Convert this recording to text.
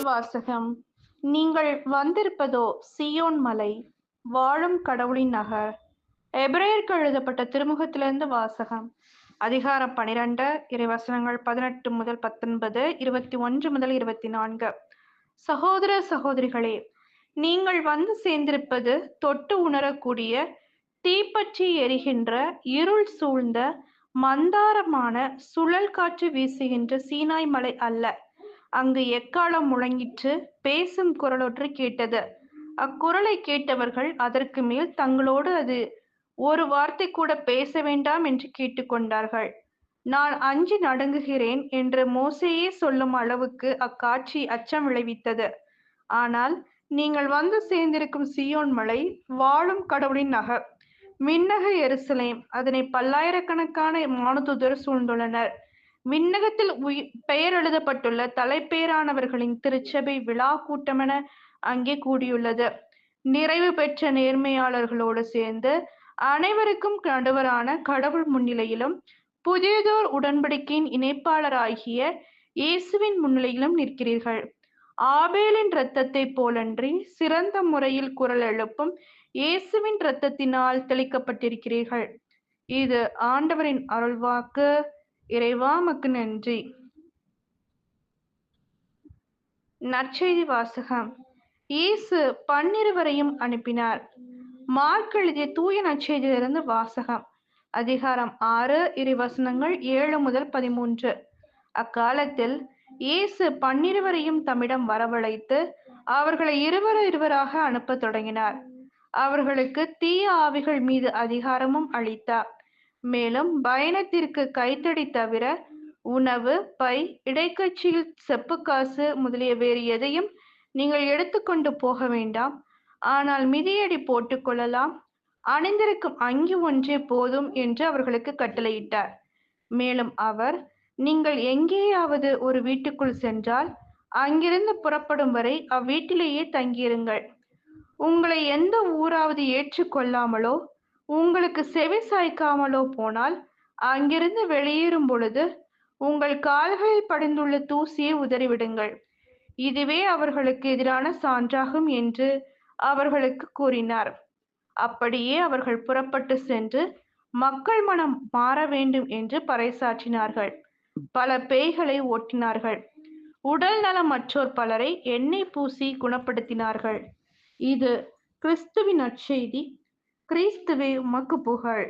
வாசகம். நீங்கள் வந்திருப்பதோ சீயோன் மலை, வாழும் கடவுளின் நகர். எபிரேயருக்கு எழுதப்பட்ட திருமுகத்திலிருந்து வாசகம். அதிகாரம் 12, இறைவசனங்கள் 18 முதல் 19, 21 முதல் 24. சகோதர சகோதரிகளே, நீங்கள் வந்து சேர்ந்திருப்பது தொட்டு உணரக்கூடிய தீப்பற்றி எரிகின்ற இருள் சூழ்ந்த மந்தாரமான சுழல் காற்று வீசுகின்ற சீனாய் மலை அல்ல. அங்கு எக்காலம் முழங்கிற்று, பேசும் குரலொன்று கேட்டது. அக்குரலை கேட்டவர்கள் அதற்கு மேல் தங்களோடு அது ஒரு வார்த்தை கூட பேச வேண்டாம் என்று கேட்டுக்கொண்டார்கள். நான் அஞ்சி நடுங்குகிறேன் என்று மோசேயே சொல்லும் அளவுக்கு அக்காட்சி அச்சம் விளைவித்தது. ஆனால் நீங்கள் வந்து சேர்ந்திருக்கும் சீயோன் மலை, வாழும் கடவுளின் நகர், விண்ணக எருசலேம், அதனை பல்லாயிரக்கணக்கான வானதூதர் சூழ்ந்துள்ளனர். விண்ணகத்தில் பெயர் எழுதப்பட்டுள்ள தலைப்பேரானவர்களின் திருச்சபை விழா கூட்டமென அங்கே கூடியுள்ளது. நிறைவு பெற்ற நேர்மையாளர்களோடு சேர்ந்து அனைவருக்கும் நடுவரான கடவுள் முன்னிலையிலும் புதியதோர் உடன்படிக்கையின் இணைப்பாளராகிய இயேசுவின் முன்னிலையிலும் நிற்கிறீர்கள். ஆபேலின் இரத்தத்தை போலன்றி சிறந்த முறையில் குரல் எழுப்பும் இயேசுவின் இரத்தத்தினால் தெளிக்கப்பட்டிருக்கிறீர்கள். இது ஆண்டவரின் அருள்வாக்கு. இறைவா உமக்கு நன்றி. நற்செய்தி வாசகம். இயேசு 12 அனுப்பினார். மார்க் எழுதிய தூய நற்செய்தியிலிருந்து வாசகம். அதிகாரம் 6, இறைவசனங்கள் 7 முதல் 13. அக்காலத்தில் இயேசு 12 தம்மிடம் வரவழைத்து அவர்களை இருவராக அனுப்ப தொடங்கினார். அவர்களுக்கு தீய ஆவிகள் மீது அதிகாரமும் அளித்தார். மேலும் பயணத்திற்கு கைத்தடி தவிர உணவு, பை, இடைக்கச்சியில் செப்புக்காசு முதலிய வேறு எதையும் நீங்கள் எடுத்துக்கொண்டு போக வேண்டாம். ஆனால் மிதியடி போட்டுக்கொள்ளலாம். அணிந்திருக்கும் அங்கி ஒன்றே போதும் என்று அவர்களுக்கு கட்டளையிட்டார். மேலும் அவர், நீங்கள் எங்கேயாவது ஒரு வீட்டுக்குள் சென்றால் அங்கிருந்து புறப்படும் வரை அவ்வீட்டிலேயே தங்கியிருங்கள். உங்களை எந்த ஊராவது ஏற்றுக்கொள்ளாமலோ உங்களுக்கு செவி சாய்க்காமலோ போனால் அங்கிருந்து வெளியேறும் பொழுது உங்கள் கால்களில் படிந்துள்ள தூசியை உதறிவிடுங்கள். இதுவே அவர்களுக்கு எதிரான சான்றாகும் என்று அவர்களுக்கு கூறினார். அப்படியே அவர்கள் புறப்பட்டு சென்று மக்கள் மனம் மாற வேண்டும் என்று பறைசாற்றினார்கள். பல பேய்களை ஓட்டினார்கள். உடல் நலமற்றோர் பலரை எண்ணெய் பூசி குணப்படுத்தினார்கள். இது கிறிஸ்துவின் நற்செய்தி. கிறிஸ்துவே உமக்கு புகழ்.